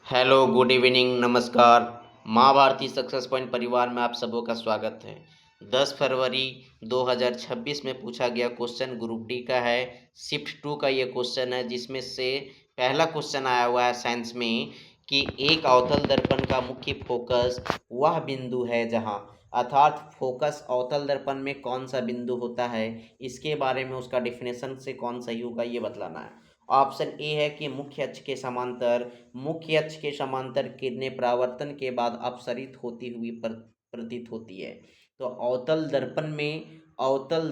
Hello, good evening, नमस्कार। माँ Bharti success point परिवार में आप सबों का स्वागत है। 10 फरवरी 2026 में पूछा गया क्वेश्चन ग्रुप डी का है। शिफ्ट 2 का ये क्वेश्चन है, जिसमें से पहला क्वेश्चन आया हुआ है साइंस में कि एक अवतल दर्पण का मुख्य फोकस वह बिंदु है जहाँ, अर्थात फोकस अवतल दर्पण में कौन सा बिंदु होता है, इसके बारे में उसका डेफिनेशन से कौन सही होगा ये बतलाना है। ऑप्शन ए है कि मुख्य अक्ष के समांतर किरणें परावर्तन के बाद अपसरित होती हुई प्रतीत होती है। तो अवतल दर्पण में और उत्तल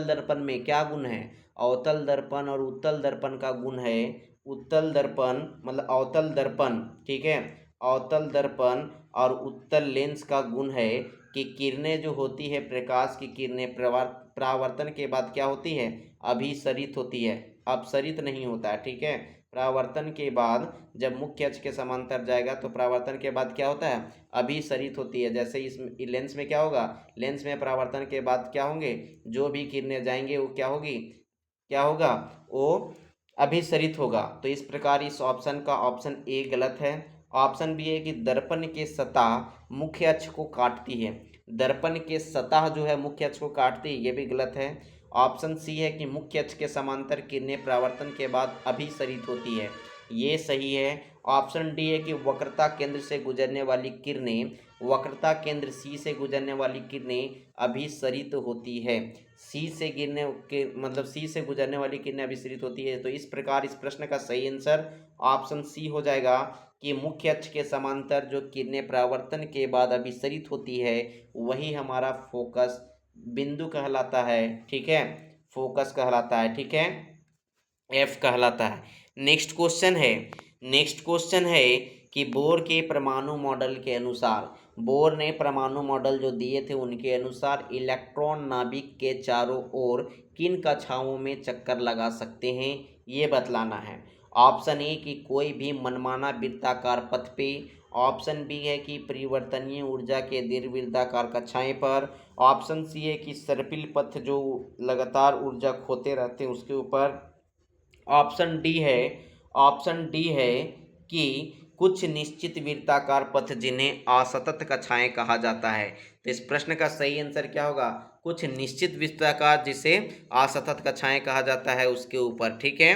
दर्पण में क्या गुण है? अवतल दर्पण और उत्तल दर्पण का गुण है, उत्तल दर्पण मतलब अवतल दर्पण, ठीक है, अवतल दर्पण और उत्तल लेंस का गुण है कि किरणें जो होती है, प्रकाश की किरणें परावर्तन के बाद क्या होती है? अभिसरित होती है, अपसरित नहीं होता है, ठीक है। परावर्तन के बाद जब मुख्य अक्ष के समांतर जाएगा तो परावर्तन के बाद क्या होता है? अभिसरित होती है। जैसे इस लेंस में क्या होगा? लेंस में परावर्तन के बाद क्या होंगे? जो भी किरणें जाएंगे वो क्या होगा? वो अभिसरित होगा। तो इस प्रकार इस ऑप्शन का ऑप्शन ए गलत है। ऑप्शन बी है कि दर्पण के सतह मुख्य अक्ष को काटती है। दर्पण के सतह जो है मुख्य अक्ष को काटती है, ये भी गलत है। ऑप्शन सी है कि मुख्य अक्ष के समांतर किरणें परावर्तन के बाद अभिसरित होती है, ये सही है। ऑप्शन डी है कि वक्रता केंद्र सी से गुजरने वाली किरणें अभिसरित होती है। सी से गुजरने वाली किरणें अभिसरित होती है। तो इस प्रकार इस प्रश्न का सही आंसर ऑप्शन सी हो जाएगा कि मुख्य अक्ष के समांतर जो किरणें परावर्तन के बाद अभिसरित होती है वही हमारा फोकस बिंदु कहलाता है, ठीक है, फोकस कहलाता है, ठीक है, एफ कहलाता है। नेक्स्ट क्वेश्चन है कि बोर ने परमाणु मॉडल जो दिए थे उनके अनुसार इलेक्ट्रॉन नाभिक के चारों ओर किन कक्षाओं में चक्कर लगा सकते हैं, ये बतलाना है। ऑप्शन ए कि कोई भी मनमाना वृत्ताकार पथ पे। ऑप्शन बी है कि परिवर्तनीय ऊर्जा के दीर्घवृत्ताकार कक्षाएं पर। ऑप्शन सी है कि सर्पिल पथ जो लगातार ऊर्जा खोते रहते हैं उसके ऊपर। ऑप्शन डी है कि कुछ निश्चित वृत्ताकार पथ जिन्हें असतत कक्षाएं कहा जाता है। तो इस प्रश्न का सही आंसर क्या होगा? कुछ निश्चित वृत्ताकार जिसे असतत कक्षाएं कहा जाता है उसके ऊपर, ठीक है।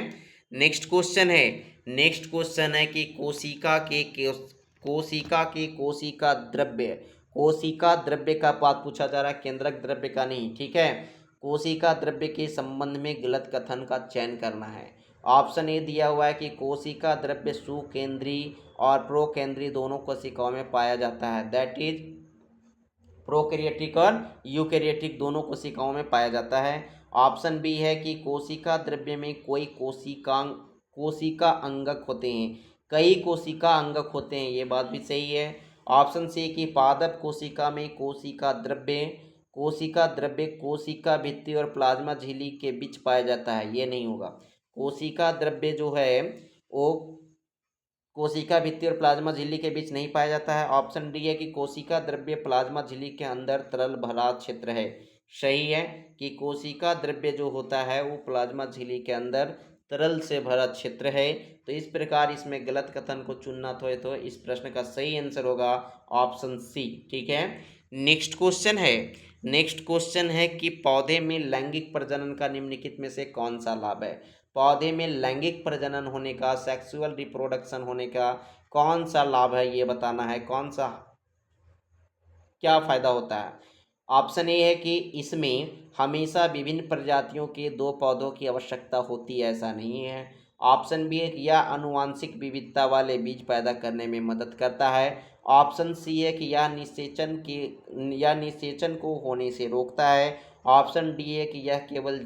नेक्स्ट क्वेश्चन है कि कोशिका द्रव्य का पाठ पूछा जा रहा है, केंद्रक द्रव्य का नहीं, ठीक है। कोशिका द्रव्य के संबंध में गलत कथन का चयन करना है। ऑप्शन ए दिया हुआ है कि कोशिका द्रव्य सुकेंद्री और प्रोकेंद्री दोनों कोशिकाओं में पाया जाता है, दैट इज प्रोकैरियोटिक और यूकैरियोटिक दोनों कोशिकाओं में पाया जाता है। ऑप्शन बी है कि कोशिका द्रव्य में कोशिका अंगक होते हैं, कई कोशिका अंगक होते हैं, ये बात भी सही है। ऑप्शन सी कि पादप कोशिका में कोशिका द्रव्य कोशिका भित्ति और प्लाज्मा झिल्ली के बीच पाया जाता है, ये नहीं होगा। कोशिका द्रव्य जो है वो कोशिका भित्ति और प्लाज्मा झिल्ली के बीच नहीं पाया जाता है। ऑप्शन डी है कि कोशिका द्रव्य प्लाज्मा झिल्ली के अंदर तरल भरा क्षेत्र है, सही है कि कोशिका द्रव्य जो होता है वो प्लाज्मा झिल्ली के अंदर तरल से भरा क्षेत्र है। तो इस प्रकार इसमें गलत कथन को चुनना तो इस प्रश्न का सही आंसर होगा ऑप्शन सी, ठीक है। नेक्स्ट क्वेश्चन है कि पौधे में लैंगिक प्रजनन का निम्नलिखित में से कौन सा लाभ है? पौधे में लैंगिक प्रजनन होने का, सेक्सुअल रिप्रोडक्शन होने का कौन सा लाभ है, ये बताना है। क्या फायदा होता है? ऑप्शन ए है कि इसमें हमेशा विभिन्न प्रजातियों के दो पौधों की आवश्यकता होती है, ऐसा नहीं है। ऑप्शन बी है कि यह आनुवांशिक विविधता वाले बीज पैदा करने में मदद करता है। ऑप्शन सी है कि यह निषेचन को होने से रोकता है। ऑप्शन डी है कि यह केवल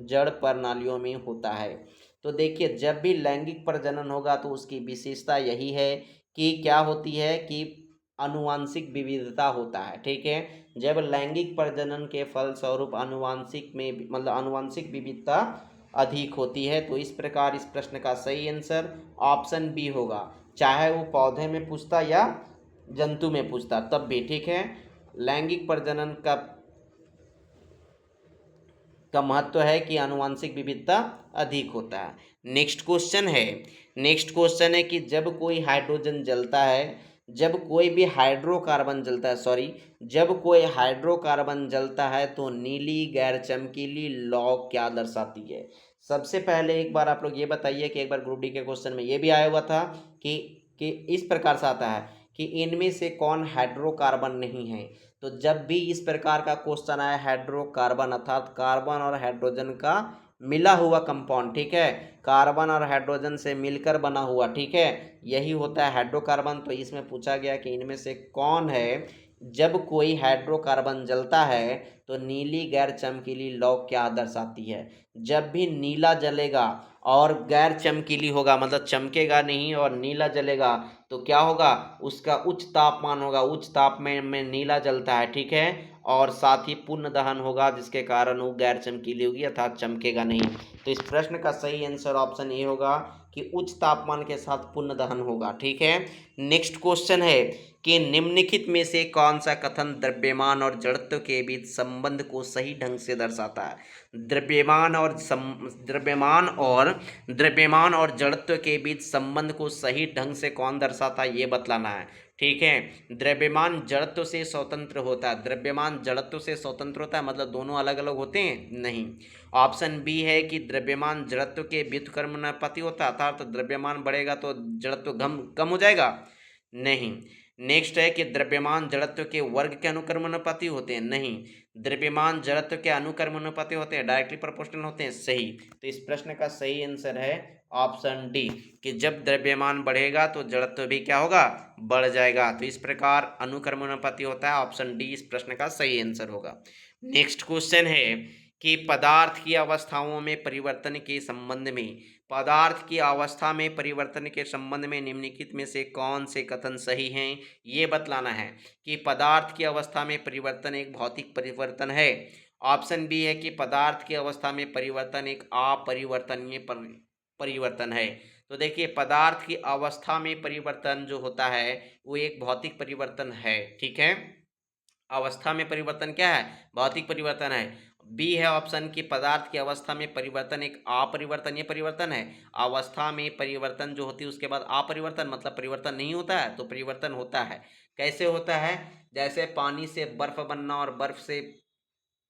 जड़ प्रणालियों में होता है। तो देखिए, जब भी लैंगिक प्रजनन होगा तो उसकी विशेषता यही है कि क्या होती है कि आनुवांशिक विविधता होता है, ठीक है। जब लैंगिक प्रजनन के फलस्वरूप आनुवांशिक विविधता अधिक होती है। तो इस प्रकार इस प्रश्न का सही आंसर ऑप्शन बी होगा, चाहे वो पौधे में पूछता या जंतु में पूछता तब भी, ठीक है। लैंगिक प्रजनन इसका महत्व है कि आनुवंशिक विविधता अधिक होता है। नेक्स्ट क्वेश्चन है कि जब कोई हाइड्रोजन जलता है, जब कोई भी हाइड्रोकार्बन जलता है, सॉरी, जब कोई हाइड्रोकार्बन जलता है तो नीली गैर चमकीली लौ क्या दर्शाती है। सबसे पहले एक बार आप लोग ये बताइए कि एक बार ग्रुप डी के क्वेश्चन में ये भी आया हुआ था कि इस प्रकार से आता है कि इनमें से कौन हाइड्रोकार्बन नहीं है। तो जब भी इस प्रकार का क्वेश्चन आया हाइड्रोकार्बन अर्थात कार्बन और हाइड्रोजन का मिला हुआ कंपाउंड, ठीक है, कार्बन और हाइड्रोजन से मिलकर बना हुआ, ठीक है, यही होता है हाइड्रोकार्बन। तो इसमें पूछा गया कि इनमें से कौन है, जब कोई हाइड्रोकार्बन जलता है तो नीली गैर चमकीली लौ क्या दर्शाती है। जब भी नीला जलेगा और गैर चमकीली होगा, मतलब चमकेगा नहीं और नीला जलेगा, तो क्या होगा, उसका उच्च तापमान होगा, उच्च तापमान में नीला जलता है, ठीक है, और साथ ही पुनः दहन होगा जिसके कारण वो गैर चमकीली होगी अर्थात चमकेगा नहीं। तो इस प्रश्न का सही आंसर ऑप्शन ए होगा कि उच्च तापमान के साथ पुनः दहन होगा, ठीक है। नेक्स्ट क्वेश्चन है कि निम्नलिखित में से कौन सा कथन द्रव्यमान और जड़त्व के बीच संबंध को सही ढंग से दर्शाता है। द्रव्यमान और जड़त्व के बीच संबंध को सही ढंग से कौन दर्शाता है ये बतलाना है, ठीक है। द्रव्यमान जड़त्व से स्वतंत्र होता है, द्रव्यमान जड़त्व से स्वतंत्र होता है मतलब दोनों अलग अलग होते हैं, नहीं। ऑप्शन बी है कि द्रव्यमान जड़त्व के व्युत्क्रमणानुपाती होता है अर्थात द्रव्यमान बढ़ेगा तो जड़त्व कम हो जाएगा, नहीं। नेक्स्ट है कि द्रव्यमान जड़त्व के वर्ग के अनुक्रमानुपाती होते हैं, नहीं। द्रव्यमान जड़त्व के अनुक्रमानुपाती होते हैं, डायरेक्टली प्रोपोर्शनल होते हैं, सही। तो इस प्रश्न का सही आंसर है ऑप्शन डी कि जब द्रव्यमान बढ़ेगा तो जड़त्व भी क्या होगा, बढ़ जाएगा। तो इस प्रकार अनुक्रमानुपाती होता है, ऑप्शन डी इस प्रश्न का सही आंसर होगा। नेक्स्ट क्वेश्चन है कि पदार्थ की अवस्थाओं में परिवर्तन के संबंध में, पदार्थ की अवस्था में परिवर्तन के संबंध में निम्नलिखित में से कौन से कथन सही हैं ये बतलाना है कि पदार्थ की अवस्था में परिवर्तन एक भौतिक परिवर्तन है। ऑप्शन बी है कि पदार्थ की अवस्था में परिवर्तन एक अपरिवर्तनीय परिवर्तन है। तो देखिए पदार्थ की अवस्था में परिवर्तन जो होता है वो एक भौतिक परिवर्तन है, ठीक है। अवस्था में परिवर्तन क्या है, भौतिक परिवर्तन है। बी है ऑप्शन की पदार्थ की अवस्था में परिवर्तन एक अपरिवर्तनीय परिवर्तन है। अवस्था में परिवर्तन जो होती है उसके बाद अपरिवर्तन मतलब परिवर्तन नहीं होता है, तो परिवर्तन होता है। कैसे होता है, जैसे पानी से बर्फ बनना और बर्फ से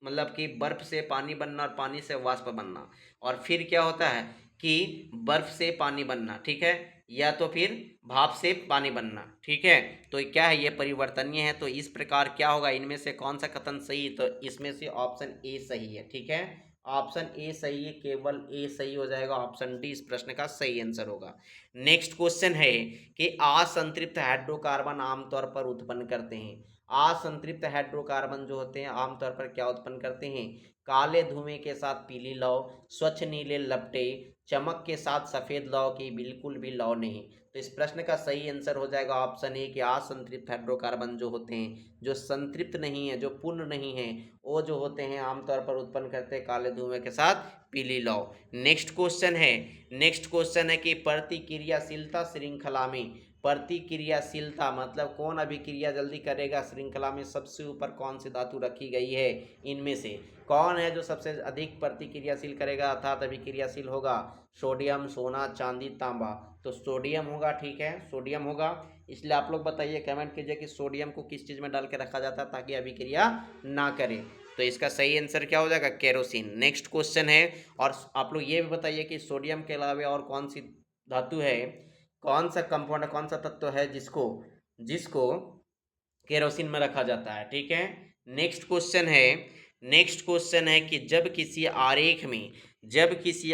मतलब कि बर्फ से पानी बनना और पानी से वाष्प बनना, और फिर क्या होता है कि बर्फ से पानी बनना, ठीक है, या तो फिर भाप से पानी बनना, ठीक है। तो क्या है ये परिवर्तनीय है। तो इस प्रकार क्या होगा, इनमें से कौन सा कथन सही है, तो इसमें से ऑप्शन ए सही है, ठीक है। ऑप्शन ए सही है, केवल ए सही हो जाएगा, ऑप्शन डी इस प्रश्न का सही आंसर होगा। नेक्स्ट क्वेश्चन है कि असंतृप्त हाइड्रोकार्बन आमतौर पर उत्पन्न करते हैं। असंतृप्त हाइड्रोकार्बन जो होते हैं आमतौर पर क्या उत्पन्न करते हैं, काले धुएं के साथ पीली लौ, स्वच्छ नीले लपटे, चमक के साथ सफेद लौ की बिल्कुल भी लौ नहीं। तो इस प्रश्न का सही आंसर हो जाएगा ऑप्शन ए कि असंतृप्त हाइड्रोकार्बन जो होते हैं, जो संतृप्त नहीं है, जो पूर्ण नहीं है, वो जो होते हैं आमतौर पर उत्पन्न करते हैं काले धुएं के साथ पीली लौ। नेक्स्ट क्वेश्चन है कि प्रतिक्रियाशीलता श्रृंखला में, प्रतिक्रियाशीलता मतलब कौन अभिक्रिया जल्दी करेगा, श्रृंखला में सबसे ऊपर कौन सी धातु रखी गई है, इनमें से कौन है जो सबसे अधिक प्रतिक्रियाशील करेगा अर्थात अभिक्रियाशील होगा। सोडियम, सोना, चांदी, तांबा। तो सोडियम होगा, ठीक है, सोडियम होगा। इसलिए आप लोग बताइए, कमेंट कीजिए कि सोडियम को किस चीज़ में डाल के रखा जाता है ताकि अभिक्रिया ना करे। तो इसका सही आंसर क्या हो जाएगा, केरोसिन। नेक्स्ट क्वेश्चन है, और आप लोग ये भी बताइए कि सोडियम के अलावा और कौन सी धातु है, कौन सा कंपाउंड, कौन सा तत्व है जिसको जिसको केरोसिन में रखा जाता है, ठीक है। नेक्स्ट क्वेश्चन है कि जब किसी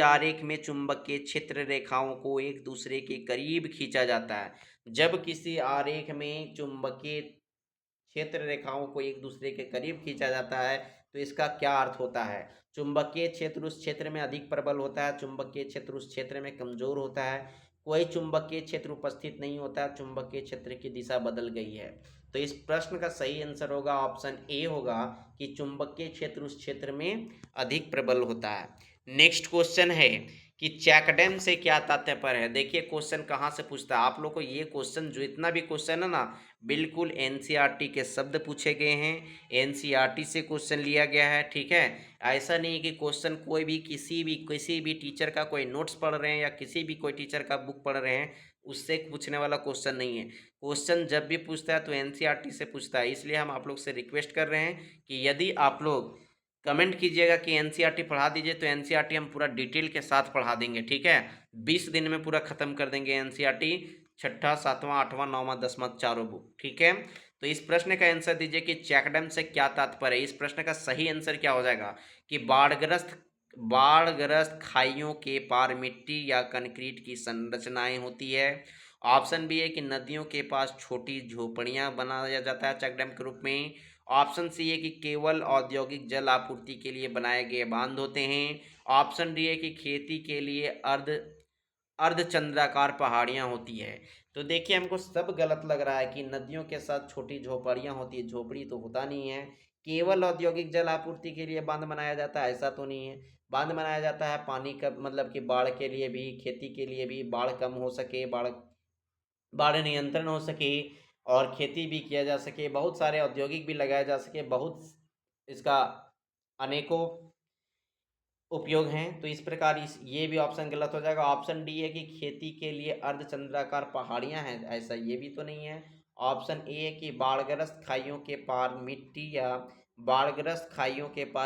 आरेख में चुंबकीय क्षेत्र रेखाओं को एक दूसरे के करीब खींचा जाता है, जब किसी आरेख में चुंबकीय क्षेत्र रेखाओं को एक दूसरे के करीब खींचा जाता है तो इसका क्या अर्थ होता है। चुंबकीय क्षेत्र उस क्षेत्र में अधिक प्रबल होता है, चुंबकीय क्षेत्र उस क्षेत्र में कमजोर होता है, कोई चुंबकीय क्षेत्र उपस्थित नहीं होता, चुंबकीय क्षेत्र की दिशा बदल गई है। तो इस प्रश्न का सही आंसर होगा ऑप्शन ए होगा कि चुंबकीय क्षेत्र उस क्षेत्र में अधिक प्रबल होता है। नेक्स्ट क्वेश्चन है कि चैकडैम से क्या तात्पर्य है। देखिए क्वेश्चन कहाँ से पूछता है आप लोग को, ये क्वेश्चन जो इतना भी क्वेश्चन है ना, बिल्कुल एनसीईआरटी के शब्द पूछे गए हैं, एनसीईआरटी से क्वेश्चन लिया गया है, ठीक है। ऐसा नहीं है कि क्वेश्चन कोई भी किसी भी टीचर का कोई नोट्स पढ़ रहे हैं या किसी भी कोई टीचर का बुक पढ़ रहे हैं उससे पूछने वाला क्वेश्चन नहीं है। क्वेश्चन जब भी पूछता है तो एनसीईआरटी से पूछता है। इसलिए हम आप लोग से रिक्वेस्ट कर रहे हैं कि यदि आप लोग कमेंट कीजिएगा कि एनसीईआरटी पढ़ा दीजिए, तो एनसीईआरटी हम पूरा डिटेल के साथ पढ़ा देंगे, ठीक है। 20 दिन में पूरा खत्म कर देंगे एनसीईआरटी, छठा, सातवां, आठवां, नौवां, 10वां, चारों बुक, ठीक है। तो इस प्रश्न का आंसर दीजिए कि चैकडैम से क्या तात्पर्य है। इस प्रश्न का सही आंसर क्या हो जाएगा कि बाढ़ग्रस्त खाइयों के पार मिट्टी या कंक्रीट की संरचनाएं होती है। ऑप्शन बी है कि नदियों के पास छोटी झोपड़ियां बनाया जाता है चेक डैम के रूप में। ऑप्शन सी है कि केवल औद्योगिक जल आपूर्ति के लिए बनाए गए बांध होते हैं। ऑप्शन डी है कि खेती के लिए अर्धचंद्राकार पहाड़ियां होती है। तो देखिए हमको सब गलत लग रहा है कि नदियों के साथ छोटी झोपड़ियां होती है, झोपड़ी तो होता नहीं है। केवल औद्योगिक जल आपूर्ति के लिए बांध बनाया जाता है, ऐसा तो नहीं है। बांध बनाया जाता है पानी का मतलब कि बाढ़ के लिए भी, खेती के लिए भी, बाढ़ कम हो सके, बाढ़ नियंत्रण हो सके और खेती भी किया जा सके, बहुत सारे औद्योगिक भी लगाए जा सके, बहुत इसका अनेकों उपयोग हैं। तो इस प्रकार इस ये भी ऑप्शन गलत हो जाएगा। ऑप्शन डी है कि खेती के लिए अर्धचंद्राकार पहाड़ियां हैं, ऐसा ये भी तो नहीं है। ऑप्शन ए है कि बाढ़ग्रस्त खाइयों के पार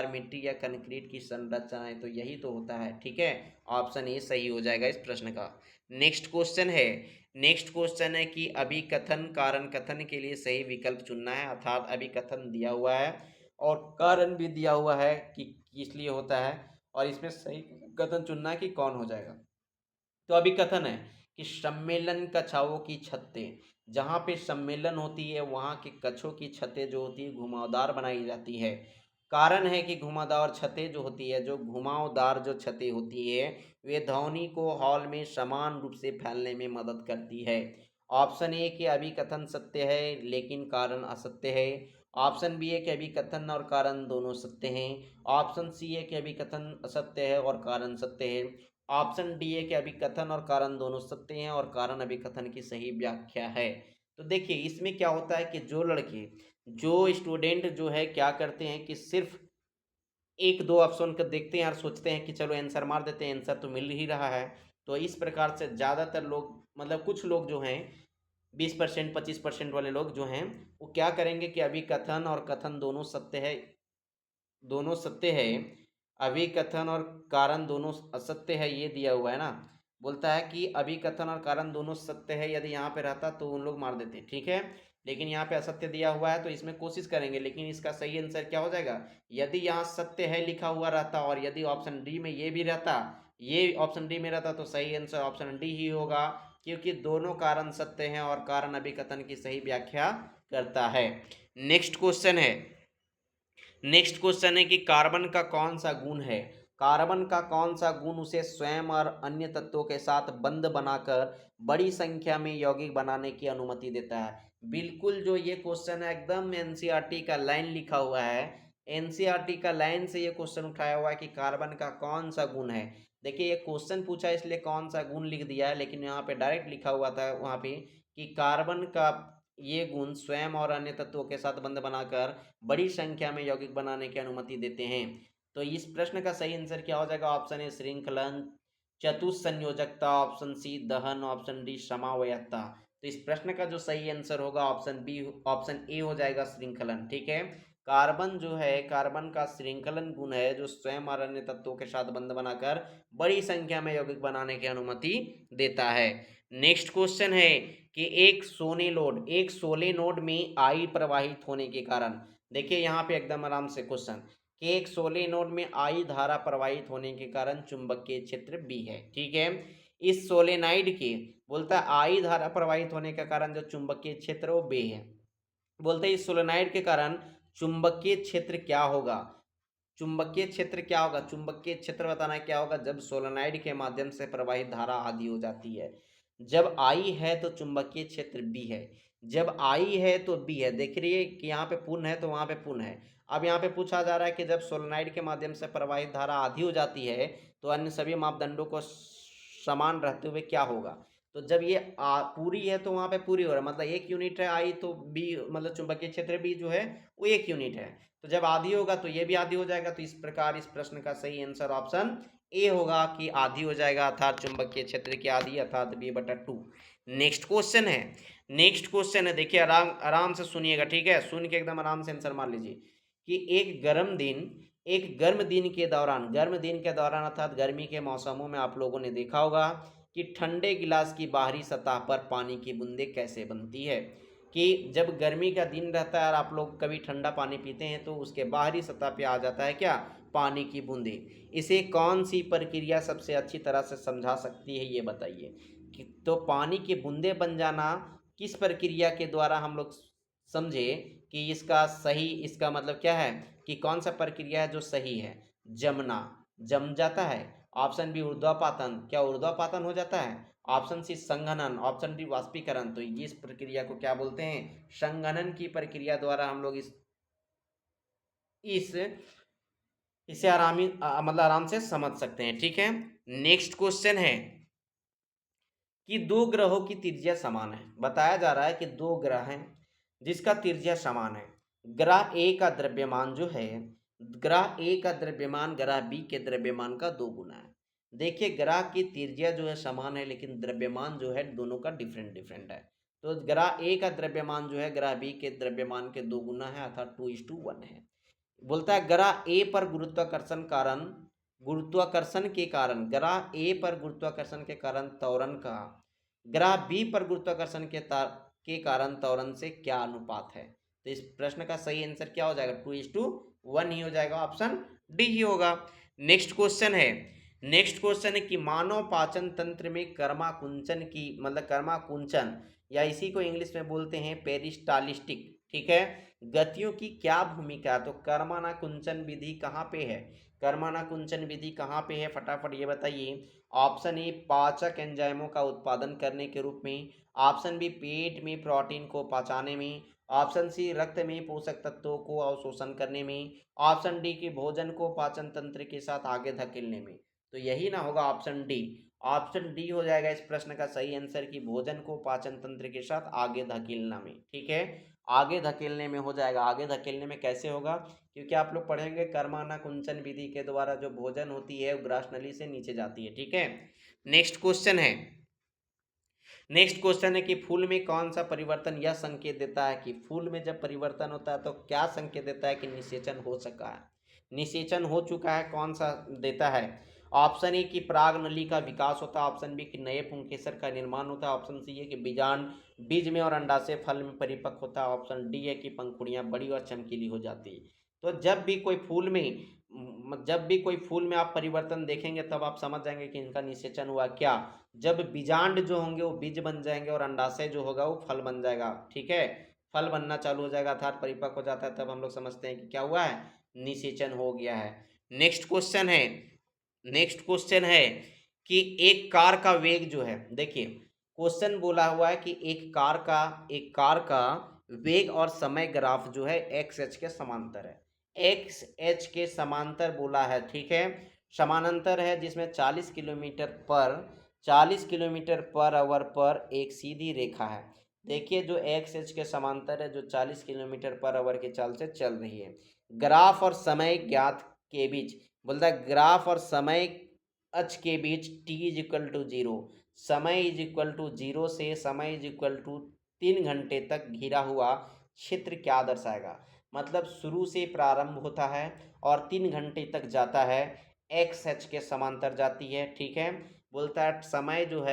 मिट्टी या कंक्रीट की संरचनाएं, तो यही तो होता है, ठीक है। ऑप्शन ए सही हो जाएगा इस प्रश्न का। नेक्स्ट क्वेश्चन है कि अभिकथन कारण कथन के लिए सही विकल्प चुनना है, अर्थात अभिकथन दिया हुआ है और कारण भी दिया हुआ है कि किस लिए होता है, और इसमें सही कथन चुनना है कि कौन हो जाएगा। तो अभी कथन है कि सम्मेलन कक्षाओं की छतें, जहाँ पे सम्मेलन होती है वहाँ के कक्षों की छतें जो होती है घुमावदार बनाई जाती है। कारण है कि घुमावदार छतें जो होती है, जो घुमावदार जो छतें होती है, वे ध्वनि को हॉल में समान रूप से फैलने में मदद करती है। ऑप्शन ए कि अभी कथन सत्य है लेकिन कारण असत्य है। ऑप्शन बी है कि अभी कथन और कारण दोनों सत्य हैं। ऑप्शन सी है कि अभी कथन असत्य है और कारण सत्य है। ऑप्शन डी है कि अभिकथन और कारण दोनों सत्य हैं और कारण अभिकथन की सही व्याख्या है। तो देखिए इसमें क्या होता है कि जो स्टूडेंट जो है क्या करते हैं कि सिर्फ एक दो ऑप्शन को देखते हैं और सोचते हैं कि चलो आंसर मार देते हैं, आंसर तो मिल ही रहा है। तो इस प्रकार से ज़्यादातर लोग मतलब कुछ लोग जो हैं 20% 25% वाले लोग जो हैं वो क्या करेंगे कि अभिकथन और कथन दोनों सत्य है, अभिकथन और कारण दोनों असत्य है, ये दिया हुआ है ना। बोलता है कि अभिकथन और कारण दोनों सत्य है, यदि यहाँ पे रहता तो उन लोग मार देते, ठीक है। लेकिन यहाँ पे असत्य दिया हुआ है तो इसमें कोशिश करेंगे, लेकिन इसका सही आंसर क्या हो जाएगा। यदि यहाँ सत्य है लिखा हुआ रहता और यदि ऑप्शन डी में ये ऑप्शन डी में रहता तो सही आंसर ऑप्शन डी ही होगा, क्योंकि दोनों कारण सत्य हैं और कारण अभिकथन की सही व्याख्या करता है। नेक्स्ट क्वेश्चन है नेक्स्ट क्वेश्चन है कि कार्बन का कौन सा गुण उसे स्वयं और अन्य तत्वों के साथ बंध बनाकर बड़ी संख्या में यौगिक बनाने की अनुमति देता है। बिल्कुल जो ये क्वेश्चन है एकदम एनसीईआरटी का लाइन लिखा हुआ है, एनसीईआरटी का लाइन से ये क्वेश्चन उठाया हुआ है कि कार्बन का कौन सा गुण है। देखिए ये क्वेश्चन पूछा इसलिए कौन सा गुण लिख दिया है, लेकिन यहाँ पे डायरेक्ट लिखा हुआ था वहाँ पे कि कार्बन का ये गुण स्वयं और अन्य तत्वों के साथ बंध बनाकर बड़ी संख्या में यौगिक बनाने की अनुमति देते हैं। तो इस प्रश्न का सही आंसर क्या हो जाएगा। ऑप्शन ए श्रृंखलन, चतुसंयोजकता, ऑप्शन सी दहन, ऑप्शन डी समावयवता। तो इस प्रश्न का जो सही आंसर होगा ऑप्शन ए हो जाएगा श्रृंखलन, ठीक है। कार्बन जो है, कार्बन का श्रृंखलन गुण है जो स्वयं और अन्य तत्वों के साथ बंध बनाकर बड़ी संख्या में यौगिक बनाने की अनुमति देता है। नेक्स्ट क्वेश्चन है कि एक सोलेनोड में आई प्रवाहित होने के कारण, देखिए यहाँ पे एकदम आराम से क्वेश्चन कि एक सोलेनोड में आई धारा प्रवाहित होने के कारण चुंबकीय क्षेत्र बी है, ठीक है। इस सोलेनाइड के बोलता है आई धारा प्रवाहित होने के कारण जो चुंबकीय क्षेत्र वो बी है। बोलते हैं इस सोलेनाइड के कारण चुंबकीय क्षेत्र क्या होगा। चुंबकीय क्षेत्र बताना क्या होगा जब सोलेनाइड के माध्यम से प्रवाहित धारा आधी हो जाती है। जब आई है तो चुंबकीय क्षेत्र बी है, जब आई है तो बी है। देख रही है कि यहाँ पे पूर्ण है तो वहाँ पे पूर्ण है। अब यहाँ पे पूछा जा रहा है कि जब सोलेनाइड के माध्यम से प्रवाहित धारा आधी हो जाती है तो अन्य सभी मापदंडों को समान रहते हुए क्या होगा? तो जब ये पूरी है तो वहाँ पे पूरी हो रहा है, मतलब 1 यूनिट है आई, तो बी मतलब चुंबकीय क्षेत्र बी जो है वो 1 यूनिट है। तो जब आधी होगा तो ये भी आधी हो जाएगा। तो इस प्रकार इस प्रश्न का सही आंसर ऑप्शन ए होगा कि आधी हो जाएगा, अर्थात चुंबकीय क्षेत्र की आधी, अर्थात b/2। नेक्स्ट क्वेश्चन है, नेक्स्ट क्वेश्चन है, देखिए आराम आराम से सुनिएगा, ठीक है, सुन के एकदम आराम से आंसर मार लीजिए कि एक गर्म दिन के दौरान, गर्म दिन के दौरान अर्थात गर्मी के मौसमों में आप लोगों ने देखा होगा कि ठंडे गिलास की बाहरी सतह पर पानी की बूंदें कैसे बनती है। कि जब गर्मी का दिन रहता है और आप लोग कभी ठंडा पानी पीते हैं तो उसके बाहरी सतह पे आ जाता है क्या? पानी की बूंदें। इसे कौन सी प्रक्रिया सबसे अच्छी तरह से समझा सकती है, ये बताइए। कि तो पानी की बूंदें बन जाना किस प्रक्रिया के द्वारा हम लोग समझे कि इसका सही, इसका मतलब क्या है कि कौन सा प्रक्रिया है जो सही है? जमना, जम जाता है। ऑप्शन बी ऊर्ध्वापातन, क्या ऊर्ध्वापातन हो जाता है? ऑप्शन सी संघनन, ऑप्शन डी वाष्पीकरण। तो इस प्रक्रिया को क्या बोलते हैं? संघनन की प्रक्रिया द्वारा हम लोग इस इसे मतलब आराम से समझ सकते हैं, ठीक है। नेक्स्ट क्वेश्चन है कि दो ग्रहों की त्रिज्या समान है। बताया जा रहा है कि दो ग्रह हैं जिसका त्रिज्या समान है। ग्रह ए का द्रव्यमान जो है, ग्रह ए का द्रव्यमान ग्रह बी के द्रव्यमान का 2 गुना है। देखिए ग्रह की त्रिज्या जो है समान है, लेकिन द्रव्यमान जो है दोनों का डिफरेंट डिफरेंट है। तो ग्रह ए का द्रव्यमान जो है ग्रह बी के द्रव्यमान के 2 गुना है, अर्थात 2:1 है। बोलता है ग्रह ए पर गुरुत्वाकर्षण के कारण ग्रह ए पर गुरुत्वाकर्षण के कारण त्वरण का ग्रह बी पर गुरुत्वाकर्षण के कारण त्वरण से क्या अनुपात है? तो इस प्रश्न का सही आंसर क्या हो जाएगा? 2:1 ही हो जाएगा, ऑप्शन डी ही होगा। नेक्स्ट क्वेश्चन है, नेक्स्ट क्वेश्चन है कि मानव पाचन तंत्र में कर्मा कुंचन की, मतलब कर्मा कुंचन या इसी को इंग्लिश में बोलते हैं पेरिस्टालिस्टिक, ठीक है, गतियों की क्या भूमिका है? तो कर्माना कुंचन विधि कहाँ पे है? कर्माना कुंचन विधि कहाँ पे है, फटाफट ये बताइए। ऑप्शन ए पाचक एंजाइमों का उत्पादन करने के रूप में, ऑप्शन बी पेट में प्रोटीन को पचाने में, ऑप्शन सी रक्त में पोषक तत्वों को अवशोषण करने में, ऑप्शन डी की भोजन को पाचन तंत्र के साथ आगे धकेलने में। तो यही ना होगा ऑप्शन डी, ऑप्शन डी हो जाएगा इस प्रश्न का सही आंसर कि भोजन को पाचन तंत्र के साथ आगे धकेलना में, ठीक है, आगे धकेलने में हो जाएगा। आगे धकेलने में कैसे होगा? क्योंकि आप लोग पढ़ेंगे कर्माना कुंचन विधि के द्वारा जो भोजन होती है ग्रास नली से नीचे जाती है, ठीक है। नेक्स्ट क्वेश्चन है, नेक्स्ट क्वेश्चन है कि फूल में कौन सा परिवर्तन यह संकेत देता है कि फूल में जब परिवर्तन होता है तो क्या संकेत देता है कि निषेचन हो सका है, निषेचन हो चुका है, कौन सा देता है? ऑप्शन ए कि पराग नली का विकास होता है, ऑप्शन बी कि नए पुंकेसर का निर्माण होता है, ऑप्शन सी है कि बीजांड बीज में और अंडाशय फल में परिपक्व होता है, ऑप्शन डी है कि पंखुड़ियां बड़ी और चमकीली हो जाती है। तो जब भी कोई फूल में आप परिवर्तन देखेंगे तब आप समझ जाएंगे कि इनका निषेचन हुआ। क्या? जब बीजांड जो होंगे वो बीज बन जाएंगे और अंडाशय जो होगा वो फल बन जाएगा, ठीक है, फल बनना चालू हो जाएगा अर्थात परिपक्व हो जाता है, तब हम लोग समझते हैं कि क्या हुआ है, निषेचन हो गया है। नेक्स्ट क्वेश्चन है, नेक्स्ट क्वेश्चन है कि एक कार का वेग जो है, देखिए क्वेश्चन बोला हुआ है कि एक कार का वेग और समय ग्राफ जो है एक्स एच के समांतर है, एक्स एच के समांतर बोला है, ठीक है, समानांतर है, जिसमें 40 किलोमीटर पर आवर पर एक सीधी रेखा है। देखिए जो एक्स एच के समांतर है, जो 40 किलोमीटर पर आवर की चाल से चल रही है। ग्राफ और समय ज्ञात के बीच, बोलता है ग्राफ और समय अक्ष के बीच t=0, समय =0 से समय =3 घंटे तक घिरा हुआ क्षेत्र क्या दर्शाएगा? मतलब शुरू से प्रारंभ होता है और 3 घंटे तक जाता है, एक्स एच के समांतर जाती है, ठीक है। बोलता है समय जो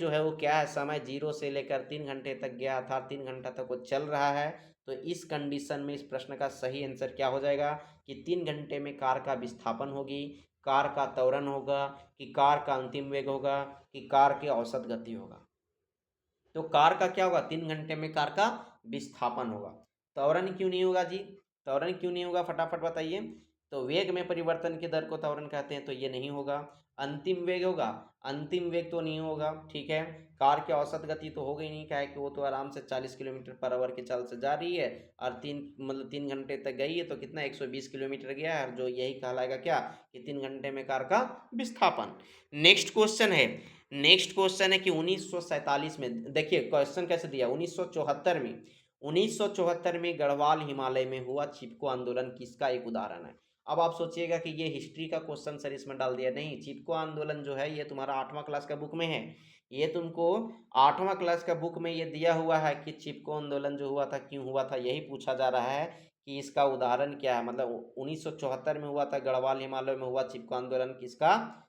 है वो क्या है, समय 0 से लेकर 3 घंटे तक गया, अर्थात 3 घंटा तक वो चल रहा है। तो इस कंडीशन में इस प्रश्न का सही आंसर क्या हो जाएगा कि 3 घंटे में कार का विस्थापन होगी, कार का त्वरण होगा, कि कार का अंतिम वेग होगा, कि कार की औसत गति होगा। तो कार का क्या होगा, 3 घंटे में कार का विस्थापन होगा। त्वरण क्यों नहीं होगा जी? त्वरण क्यों नहीं होगा, फटाफट बताइए। तो वेग में परिवर्तन की दर को त्वरण कहते हैं, तो ये नहीं होगा। अंतिम वेग होगा, अंतिम वेग तो नहीं होगा, ठीक है। कार की औसत गति तो हो गई नहीं, क्या है कि वो तो आराम से 40 किलोमीटर पर आवर की चाल से जा रही है और 3 घंटे तक गई है, तो कितना 120 किलोमीटर गया है, जो यही कहलाएगा क्या कि 3 घंटे में कार का विस्थापन। नेक्स्ट क्वेश्चन है, नेक्स्ट क्वेश्चन है कि 1947 में, देखिए क्वेश्चन कैसे दिया, 1974 में गढ़वाल हिमालय में हुआ चिपको आंदोलन किसका एक उदाहरण है। अब आप सोचिएगा कि ये हिस्ट्री का क्वेश्चन सर इसमें डाल दिया, नहीं, चिपको आंदोलन जो है ये तुम्हारा 8वां क्लास का बुक में है, ये तुमको 8वां क्लास का बुक में ये दिया हुआ है कि चिपको आंदोलन जो हुआ था क्यों हुआ था, यही पूछा जा रहा है कि इसका उदाहरण क्या है। मतलब 1974 में हुआ था गढ़वाल हिमालय में हुआ चिपको आंदोलन, किसका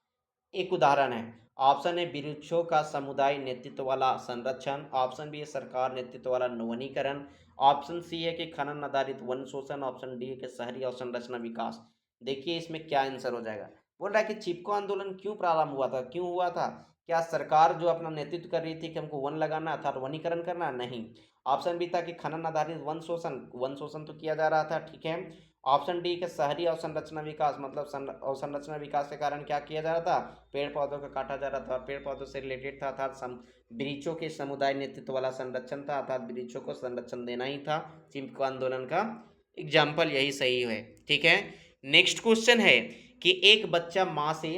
एक उदाहरण है। ऑप्शन ए वृक्षों का समुदाय नेतृत्व वाला संरक्षण, ऑप्शन बी है सरकार नेतृत्व वाला वनीकरण, ऑप्शन सी है कि खनन आधारित वन शोषण, ऑप्शन डी है कि शहरी अवसंरचना विकास। देखिए इसमें क्या आंसर हो जाएगा। बोल रहा है कि चिपको आंदोलन क्यों प्रारंभ हुआ था, क्यों हुआ था, क्या सरकार जो अपना नेतृत्व कर रही थी कि हमको वन लगाना था, वनीकरण करना, नहीं। ऑप्शन बी था कि खनन आधारित वन शोषण, वन शोषण तो किया जा रहा था, ठीक है। ऑप्शन डी के शहरी अवसंरचना विकास, मतलब अवसंरचना विकास के कारण क्या किया जा रहा था, पेड़ पौधों को काटा जा रहा था और पेड़ पौधों से रिलेटेड था, अर्थात वृक्षों के समुदाय नेतृत्व वाला संरक्षण था, अर्थात वृक्षों को संरक्षण देना ही था चिपको आंदोलन का एग्जाम्पल, यही सही है, ठीक है। नेक्स्ट क्वेश्चन है कि एक बच्चा माँ से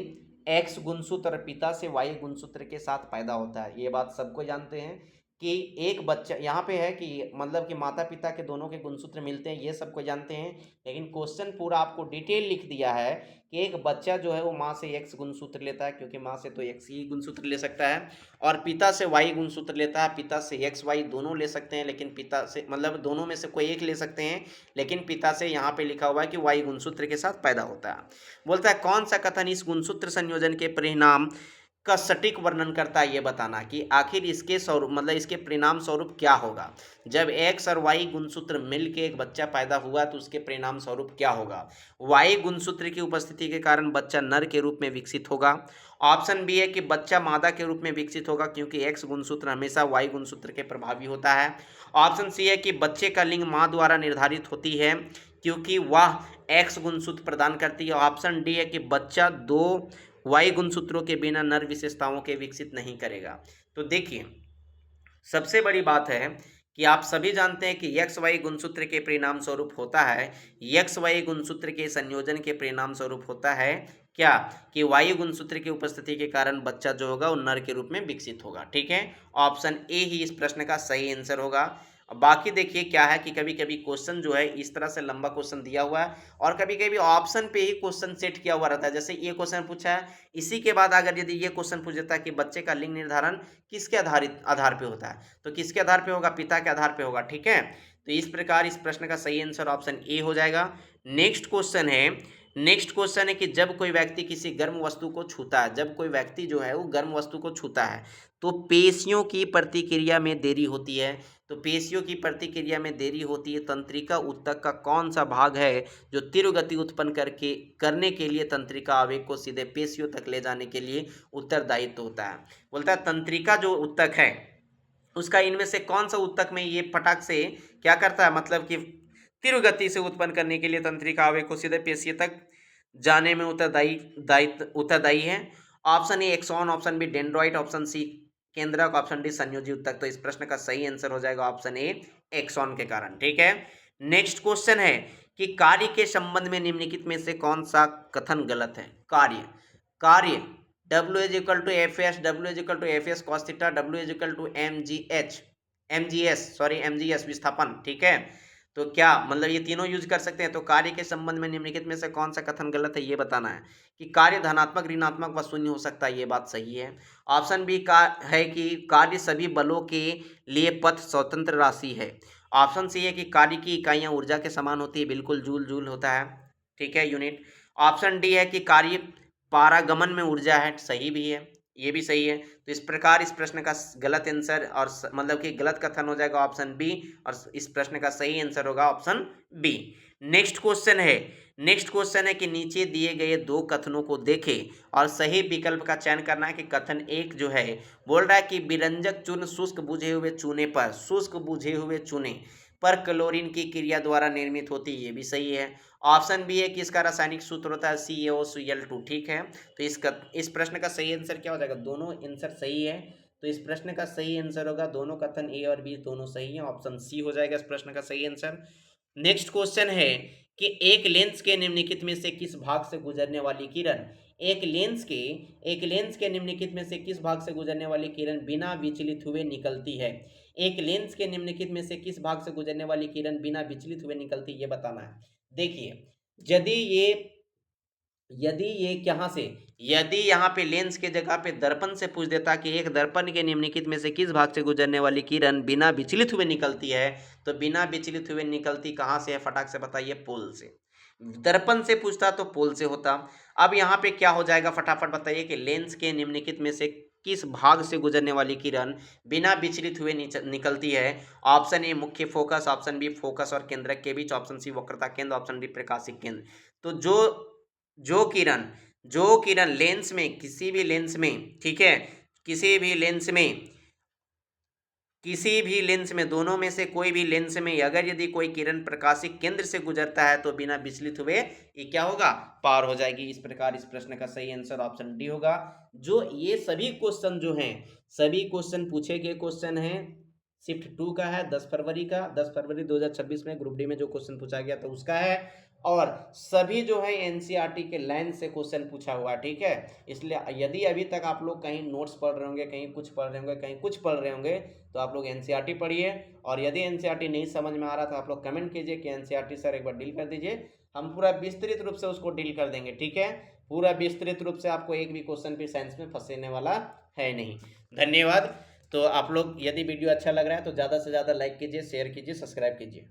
एक्स गुणसूत्र, पिता से वाई गुणसूत्र के साथ पैदा होता है, ये बात सबको जानते हैं कि एक बच्चा यहाँ पे है कि मतलब कि माता पिता के दोनों के गुणसूत्र मिलते हैं, ये सबको जानते हैं, लेकिन क्वेश्चन पूरा आपको डिटेल लिख दिया है कि एक बच्चा जो है वो माँ से एक्स गुणसूत्र लेता है, क्योंकि माँ से तो एक्स ही गुणसूत्र ले सकता है, और पिता से वाई गुणसूत्र लेता है, पिता से एक्स वाई दोनों ले सकते हैं, लेकिन पिता से मतलब दोनों में से कोई एक ले सकते हैं, लेकिन पिता से यहाँ पे लिखा हुआ है कि वाई गुणसूत्र के साथ पैदा होता है। बोलता है कौन सा कथन इस गुणसूत्र संयोजन के परिणाम का सटीक वर्णन करता है, ये बताना कि आखिर इसके स्वरूप मतलब इसके परिणाम स्वरूप क्या होगा। जब एक्स और वाई गुणसूत्र मिल के एक बच्चा पैदा हुआ तो उसके परिणाम स्वरूप क्या होगा। वाई गुणसूत्र की उपस्थिति के कारण बच्चा नर के रूप में विकसित होगा। ऑप्शन बी है कि बच्चा मादा के रूप में विकसित होगा, क्योंकि एक्स गुणसूत्र हमेशा वाई गुणसूत्र के प्रभावी होता है। ऑप्शन सी है कि बच्चे का लिंग माँ द्वारा निर्धारित होती है, क्योंकि वह एक्स गुणसूत्र प्रदान करती है। ऑप्शन डी है कि बच्चा दो वाई गुणसूत्रों के बिना नर विशेषताओं के विकसित नहीं करेगा। तो देखिए सबसे बड़ी बात है कि आप सभी जानते हैं कि एक्स वाई गुणसूत्र के परिणाम स्वरूप होता है, एक्स वाई गुणसूत्र के संयोजन के परिणाम स्वरूप होता है क्या कि वायु गुणसूत्र की उपस्थिति के कारण बच्चा जो होगा वो नर के रूप में विकसित होगा, ठीक है। ऑप्शन ए ही इस प्रश्न का सही आंसर होगा। बाकी देखिए क्या है कि कभी कभी क्वेश्चन जो है इस तरह से लंबा क्वेश्चन दिया हुआ है और कभी कभी ऑप्शन पे ही क्वेश्चन सेट किया हुआ रहता है। जैसे ये क्वेश्चन पूछा है, इसी के बाद अगर यदि ये क्वेश्चन पूछ देता है कि बच्चे का लिंग निर्धारण किसके आधार पे होता है, तो किसके आधार पे होगा, पिता के आधार पे होगा, ठीक है। तो इस प्रकार इस प्रश्न का सही आंसर ऑप्शन ए हो जाएगा। नेक्स्ट क्वेश्चन है, नेक्स्ट क्वेश्चन है कि जब कोई व्यक्ति किसी गर्म वस्तु को छूता है, जब कोई व्यक्ति जो है वो गर्म वस्तु को छूता है तो पेशियों की प्रतिक्रिया में देरी होती है। तो पेशियों की प्रतिक्रिया में देरी होती है, तंत्रिका ऊतक का कौन सा भाग है जो तीव्र गति उत्पन्न करने के लिए तंत्रिका आवेग को सीधे पेशियों तक ले जाने के लिए उत्तरदायित्व होता है। बोलता है तंत्रिका जो ऊतक है उसका इनमें से कौन सा ऊतक में ये फटाक से क्या करता है, मतलब कि तीव्र गति से उत्पन्न करने के लिए तंत्रिका आवेग को सीधे पेशियों तक जाने में उत्तरदायी है। Option A axon, option B dendrite, option C केंद्रक, ऑप्शन डी संयोजी ऊतक। तो इस प्रश्न का सही आंसर हो जाएगा ऑप्शन ए एक्सॉन के कारण, ठीक है। नेक्स्ट क्वेश्चन है कि कार्य के संबंध में निम्नलिखित में से कौन सा कथन गलत है। कार्य कार्य W is equal to F S, W is equal to F S cos theta, W is equal to M G S विस्थापन, ठीक है। तो क्या मतलब ये तीनों यूज कर सकते हैं। तो कार्य के संबंध में निम्नलिखित में से कौन सा कथन गलत है, ये बताना है कि कार्य धनात्मक, ऋणात्मक व शून्य हो सकता है, ये बात सही है। ऑप्शन बी का है कि कार्य सभी बलों के लिए पथ स्वतंत्र राशि है। ऑप्शन सी है कि कार्य की इकाइयां ऊर्जा के समान होती है, बिल्कुल जूल जूल होता है, ठीक है, यूनिट। ऑप्शन डी है कि कार्य पारागमन में ऊर्जा है, सही भी है, ये भी सही है। तो इस प्रकार इस प्रश्न का गलत आंसर और मतलब कि गलत कथन हो जाएगा ऑप्शन बी, और इस प्रश्न का सही आंसर होगा ऑप्शन बी। नेक्स्ट क्वेश्चन है, नेक्स्ट क्वेश्चन है कि नीचे दिए गए दो कथनों को देखें और सही विकल्प का चयन करना है। कि कथन एक जो है बोल रहा है कि विरंजक चूर्ण शुष्क बुझे हुए चूने पर, शुष्क बुझे हुए चूने पर क्लोरीन की क्रिया द्वारा निर्मित होती है, ये भी सही है। ऑप्शन बी है कि इसका रासायनिक सूत्र होता है CaO2 ठीक है। तो इस प्रश्न का सही आंसर क्या हो जाएगा, दोनों आंसर सही है। तो इस प्रश्न का सही आंसर होगा, दोनों कथन ए और बी दोनों सही है, ऑप्शन सी हो जाएगा इस प्रश्न का सही आंसर। नेक्स्ट क्वेश्चन है कि एक लेंस के निम्नलिखित में से किस भाग से गुजरने वाली किरण, एक लेंस के निम्नलिखित में से किस भाग से गुजरने वाली किरण बिना विचलित हुए निकलती है। एक लेंस के निम्नलिखित में से किस भाग से गुजरने वाली किरण बिना विचलित हुए निकलती है, ये बताना है। देखिए, यदि यहाँ पे लेंस के जगह पे दर्पण से पूछ देता कि एक दर्पण के निम्नलिखित में से किस भाग से गुजरने वाली किरण बिना विचलित हुए निकलती है, तो बिना विचलित हुए निकलती कहाँ से है, फटाक से बताइए, पोल से। दर्पण से पूछता तो पोल से होता। अब यहाँ पे क्या हो जाएगा, फटाफट बताइए कि लेंस के निम्नलिखित में से किस भाग से गुजरने वाली किरण बिना विचलित हुए निकलती है। ऑप्शन ए मुख्य फोकस, ऑप्शन बी फोकस और केंद्रक के बीच, ऑप्शन सी वक्रता केंद्र, ऑप्शन डी प्रकाशिक केंद्र। तो जो किरण लेंस में, किसी भी लेंस में, ठीक है, किसी भी लेंस में दोनों में से कोई भी लेंस में अगर यदि कोई किरण प्रकाशिक केंद्र से गुजरता है तो बिना विचलित हुए ये क्या होगा, पार हो जाएगी। इस प्रकार इस प्रश्न का सही आंसर ऑप्शन डी होगा। जो ये सभी क्वेश्चन जो हैं, सभी क्वेश्चन पूछे गए क्वेश्चन हैं, शिफ्ट 2 का है, 10 फरवरी का, 10 फरवरी 2026 में ग्रुप डी में जो क्वेश्चन पूछा गया था उसका है, और सभी जो है एनसीईआरटी के लाइन से क्वेश्चन पूछा हुआ, ठीक है। इसलिए यदि अभी तक आप लोग कहीं नोट्स पढ़ रहे होंगे, कहीं कुछ पढ़ रहे होंगे, कहीं कुछ पढ़ रहे होंगे, तो आप लोग एनसीईआरटी पढ़िए। और यदि एनसीईआरटी नहीं समझ में आ रहा तो आप लोग कमेंट कीजिए कि एनसीईआरटी सर एक बार डील कर दीजिए, हम पूरा विस्तृत रूप से उसको डील कर देंगे, ठीक है। पूरा विस्तृत रूप से, आपको एक भी क्वेश्चन भी साइंस में फंसने वाला है नहीं। धन्यवाद। तो आप लोग यदि वीडियो अच्छा लग रहा है तो ज़्यादा से ज़्यादा लाइक कीजिए, शेयर कीजिए, सब्सक्राइब कीजिए।